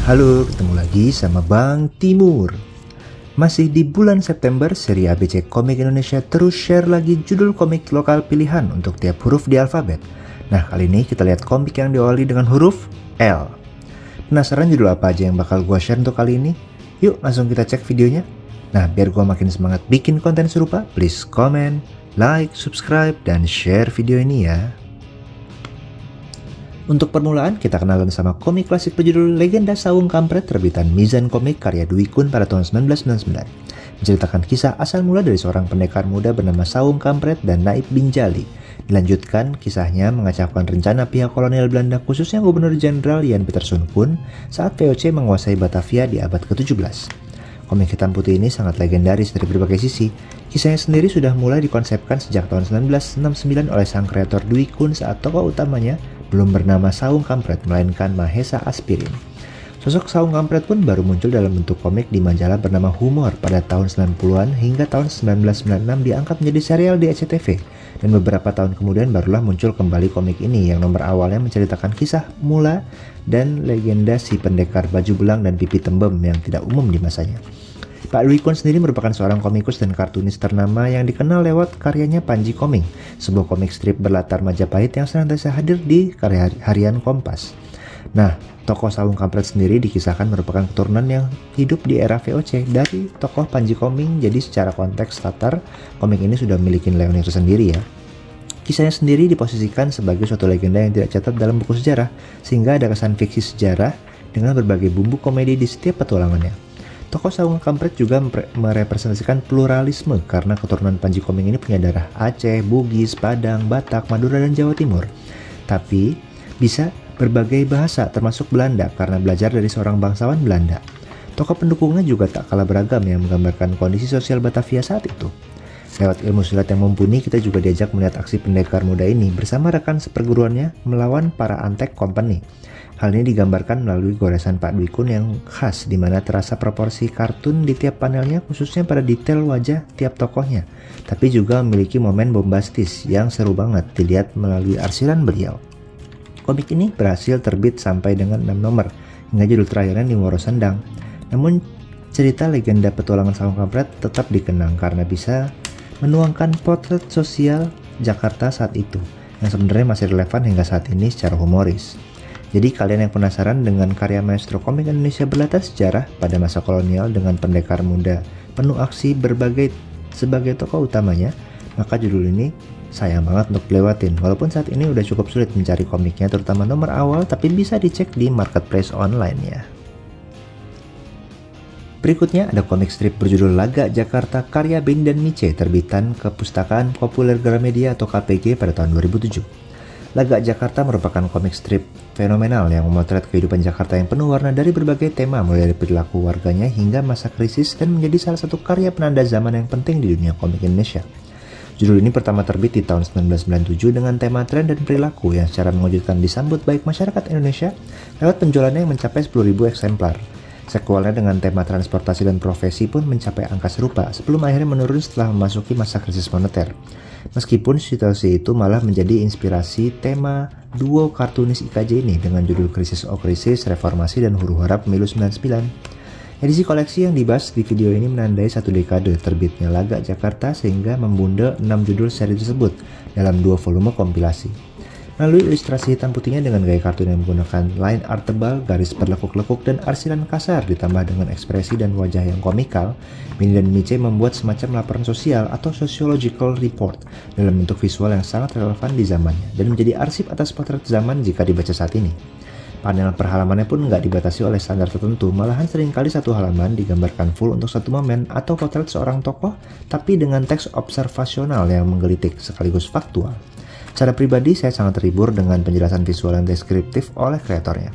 Halo, ketemu lagi sama Bang Timur. Masih di bulan September, seri ABC Komik Indonesia terus share lagi judul komik lokal pilihan untuk tiap huruf di alfabet. Nah, kali ini kita lihat komik yang diawali dengan huruf L. Penasaran judul apa aja yang bakal gua share untuk kali ini? Yuk langsung kita cek videonya. Nah, biar gua makin semangat bikin konten serupa, please comment, like, subscribe, dan share video ini ya. Untuk permulaan, kita kenalan sama komik klasik berjudul Legenda Saung Kampret terbitan Mizan Komik karya Dwi Kun pada tahun 1999. Menceritakan kisah asal mula dari seorang pendekar muda bernama Saung Kampret dan Naib bin Jali. Dilanjutkan, kisahnya mengacaukan rencana pihak kolonial Belanda khususnya Gubernur Jenderal Jan Pieterszoon Koen saat VOC menguasai Batavia di abad ke-17. Komik hitam putih ini sangat legendaris dari berbagai sisi. Kisahnya sendiri sudah mulai dikonsepkan sejak tahun 1969 oleh sang kreator Dwi Kun saat tokoh utamanya belum bernama Saung Kampret, melainkan Mahesa Aspirin. Sosok Saung Kampret pun baru muncul dalam bentuk komik di majalah bernama Humor pada tahun 90-an hingga tahun 1996 diangkat menjadi serial di SCTV. Dan beberapa tahun kemudian barulah muncul kembali komik ini yang nomor awalnya menceritakan kisah mula dan legenda si pendekar baju belang dan pipi tembem yang tidak umum di masanya. Pak Dwi Kun sendiri merupakan seorang komikus dan kartunis ternama yang dikenal lewat karyanya Panji Koming, sebuah komik strip berlatar Majapahit yang senantiasa hadir di karya harian Kompas. Nah, tokoh Saung Kampret sendiri dikisahkan merupakan keturunan yang hidup di era VOC dari tokoh Panji Koming, jadi secara konteks latar, komik ini sudah memiliki nilai tersendiri ya. Kisahnya sendiri diposisikan sebagai suatu legenda yang tidak catat dalam buku sejarah, sehingga ada kesan fiksi sejarah dengan berbagai bumbu komedi di setiap petualangannya. Tokoh Saung Kampret juga merepresentasikan pluralisme karena keturunan Panji Koming ini punya darah Aceh, Bugis, Padang, Batak, Madura, dan Jawa Timur. Tapi bisa berbagai bahasa termasuk Belanda karena belajar dari seorang bangsawan Belanda. Tokoh pendukungnya juga tak kalah beragam yang menggambarkan kondisi sosial Batavia saat itu. Lewat ilmu silat yang mumpuni, kita juga diajak melihat aksi pendekar muda ini bersama rekan seperguruannya melawan para Antek Company. Hal ini digambarkan melalui goresan Pak Dwi Kun yang khas, di mana terasa proporsi kartun di tiap panelnya khususnya pada detail wajah tiap tokohnya. Tapi juga memiliki momen bombastis yang seru banget dilihat melalui arsiran beliau. Komik ini berhasil terbit sampai dengan 6 nomor, hingga judul terakhirnya di Woro Sendang. Namun cerita legenda petualangan Saung Kampret tetap dikenang karena bisa menuangkan potret sosial Jakarta saat itu, yang sebenarnya masih relevan hingga saat ini secara humoris. Jadi kalian yang penasaran dengan karya maestro komik Indonesia berlatar sejarah pada masa kolonial dengan pendekar muda penuh aksi berbagai sebagai tokoh utamanya, maka judul ini sayang banget untuk dilewatin. Walaupun saat ini udah cukup sulit mencari komiknya terutama nomor awal, tapi bisa dicek di marketplace online ya. Berikutnya ada komik strip berjudul Laga Jakarta karya Benny dan Mice terbitan Kepustakaan Populer Gramedia atau KPG pada tahun 2007. Laga Jakarta merupakan komik strip fenomenal yang memotret kehidupan Jakarta yang penuh warna dari berbagai tema mulai dari perilaku warganya hingga masa krisis dan menjadi salah satu karya penanda zaman yang penting di dunia komik Indonesia. Judul ini pertama terbit di tahun 1997 dengan tema tren dan perilaku yang secara mengejutkan disambut baik masyarakat Indonesia lewat penjualannya yang mencapai 10.000 eksemplar. Sekuelnya dengan tema transportasi dan profesi pun mencapai angka serupa sebelum akhirnya menurun setelah memasuki masa krisis moneter. Meskipun situasi itu malah menjadi inspirasi tema duo kartunis IKJ ini dengan judul Krisis O Krisis, Reformasi, dan Huru-Hara Pemilu 99. Edisi koleksi yang dibahas di video ini menandai satu dekade terbitnya Laga Jakarta sehingga membundel 6 judul seri tersebut dalam 2 volume kompilasi. Melalui ilustrasi hitam putihnya dengan gaya kartun yang menggunakan line art tebal, garis berlekuk-lekuk, dan arsiran kasar ditambah dengan ekspresi dan wajah yang komikal, Benny dan Mice membuat semacam laporan sosial atau sociological report dalam bentuk visual yang sangat relevan di zamannya dan menjadi arsip atas potret zaman jika dibaca saat ini. Panel per halamannya pun nggak dibatasi oleh standar tertentu, malahan seringkali satu halaman digambarkan full untuk satu momen atau potret seorang tokoh, tapi dengan teks observasional yang menggelitik sekaligus faktual. Secara pribadi, saya sangat terhibur dengan penjelasan visual yang deskriptif oleh kreatornya.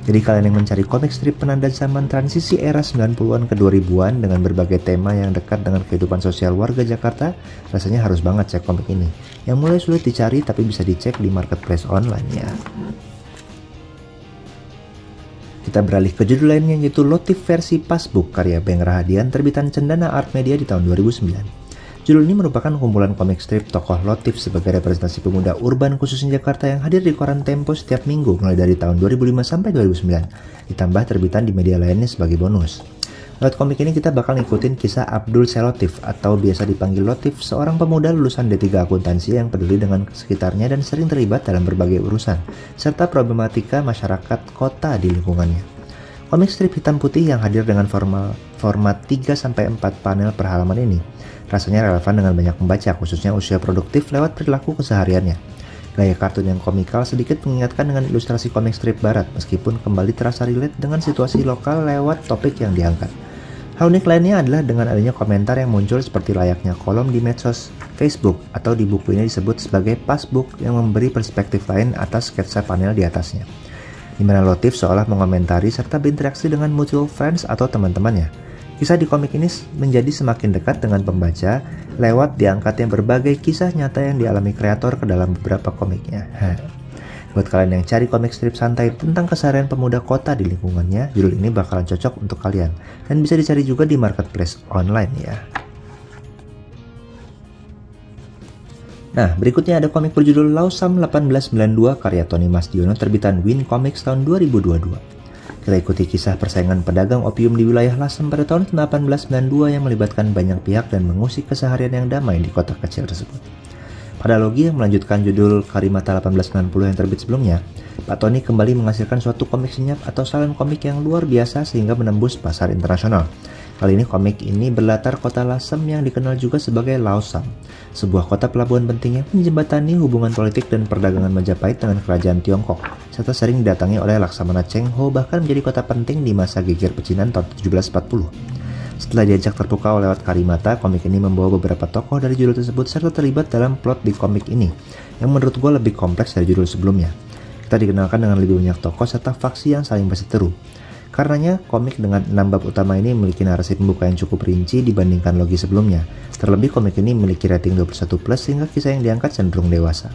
Jadi kalian yang mencari komik strip penanda zaman transisi era 90-an ke 2000-an dengan berbagai tema yang dekat dengan kehidupan sosial warga Jakarta, rasanya harus banget cek komik ini, yang mulai sulit dicari tapi bisa dicek di marketplace online ya. Kita beralih ke judul lainnya yaitu Lotif versi Passbook karya Beng Rahadian terbitan Cendana Art Media di tahun 2009. Judul ini merupakan kumpulan komik strip tokoh Lotif sebagai representasi pemuda urban khususnya Jakarta yang hadir di koran Tempo setiap minggu mulai dari tahun 2005 sampai 2009, ditambah terbitan di media lainnya sebagai bonus. Lewat komik ini kita bakal ngikutin kisah Abdul Selotif atau biasa dipanggil Lotif, seorang pemuda lulusan D3 akuntansi yang peduli dengan sekitarnya dan sering terlibat dalam berbagai urusan, serta problematika masyarakat kota di lingkungannya. Komik strip hitam putih yang hadir dengan format 3-4 panel per halaman ini rasanya relevan dengan banyak pembaca, khususnya usia produktif lewat perilaku kesehariannya. Gaya kartun yang komikal sedikit mengingatkan dengan ilustrasi komik strip barat, meskipun kembali terasa relate dengan situasi lokal lewat topik yang diangkat. Hal unik lainnya adalah dengan adanya komentar yang muncul seperti layaknya kolom di medsos Facebook, atau di buku ini disebut sebagai passbook yang memberi perspektif lain atas sketsa panel di atasnya, di mana Lotif seolah mengomentari serta berinteraksi dengan mutual friends atau teman-temannya. Kisah di komik ini menjadi semakin dekat dengan pembaca lewat diangkatnya berbagai kisah nyata yang dialami kreator ke dalam beberapa komiknya. Buat kalian yang cari komik strip santai tentang keseharian pemuda kota di lingkungannya, judul ini bakalan cocok untuk kalian dan bisa dicari juga di marketplace online ya. Nah, berikutnya ada komik berjudul Lawsam 1892 karya Tony Masdiono terbitan Win Comics tahun 2022. Kita ikuti kisah persaingan pedagang opium di wilayah Lasem pada tahun 1892 yang melibatkan banyak pihak dan mengusik keseharian yang damai di kota kecil tersebut. Pada logi yang melanjutkan judul Karimata 1890 yang terbit sebelumnya, Pak Tony kembali menghasilkan suatu komik senyap atau salin komik yang luar biasa sehingga menembus pasar internasional. Kali ini komik ini berlatar kota Lasem yang dikenal juga sebagai Lawsam, sebuah kota pelabuhan penting yang menjembatani hubungan politik dan perdagangan Majapahit dengan kerajaan Tiongkok, serta sering didatangi oleh Laksamana Cheng Ho, bahkan menjadi kota penting di masa geger pecinan tahun 1740. Setelah diajak terpukau lewat Karimata, komik ini membawa beberapa tokoh dari judul tersebut serta terlibat dalam plot di komik ini, yang menurut gue lebih kompleks dari judul sebelumnya. Kita dikenalkan dengan lebih banyak tokoh serta faksi yang saling berseteru. Karenanya, komik dengan 6 bab utama ini memiliki narasi pembuka yang cukup rinci dibandingkan logi sebelumnya. Terlebih komik ini memiliki rating 21+ sehingga kisah yang diangkat cenderung dewasa.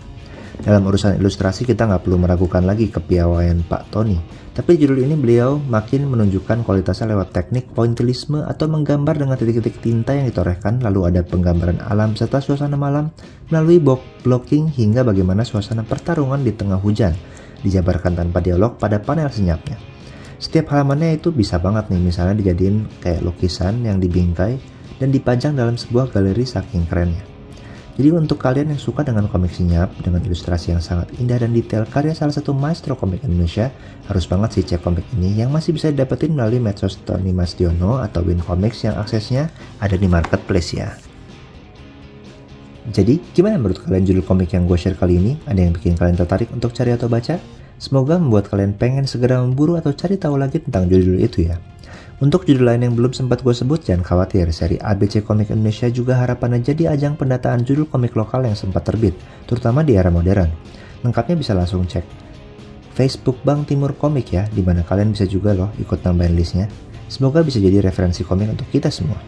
Dalam urusan ilustrasi kita nggak perlu meragukan lagi kepiawaian Pak Tony. Tapi di judul ini beliau makin menunjukkan kualitasnya lewat teknik pointillisme atau menggambar dengan titik-titik tinta yang ditorehkan, lalu ada penggambaran alam serta suasana malam melalui box blocking hingga bagaimana suasana pertarungan di tengah hujan dijabarkan tanpa dialog pada panel senyapnya. Setiap halamannya itu bisa banget nih misalnya dijadiin kayak lukisan yang dibingkai dan dipajang dalam sebuah galeri saking kerennya. Jadi untuk kalian yang suka dengan komik senyap dengan ilustrasi yang sangat indah dan detail karya salah satu maestro komik Indonesia, harus banget sih cek komik ini yang masih bisa didapetin melalui medsos Tony Masdiono atau Win Comics yang aksesnya ada di marketplace ya. Jadi gimana menurut kalian judul komik yang gue share kali ini? Ada yang bikin kalian tertarik untuk cari atau baca? Semoga membuat kalian pengen segera memburu atau cari tahu lagi tentang judul itu ya. Untuk judul lain yang belum sempat gue sebut, jangan khawatir, seri ABC Komik Indonesia juga harapannya jadi ajang pendataan judul komik lokal yang sempat terbit, terutama di era modern. Lengkapnya bisa langsung cek Facebook Bank Timur Komik ya, dimana kalian bisa juga loh ikut nambahin listnya. Semoga bisa jadi referensi komik untuk kita semua.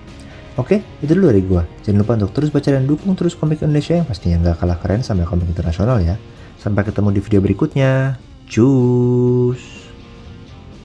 Oke, itu dulu dari gue. Jangan lupa untuk terus baca dan dukung terus komik Indonesia yang pastinya gak kalah keren sama komik internasional ya. Sampai ketemu di video berikutnya. Cus.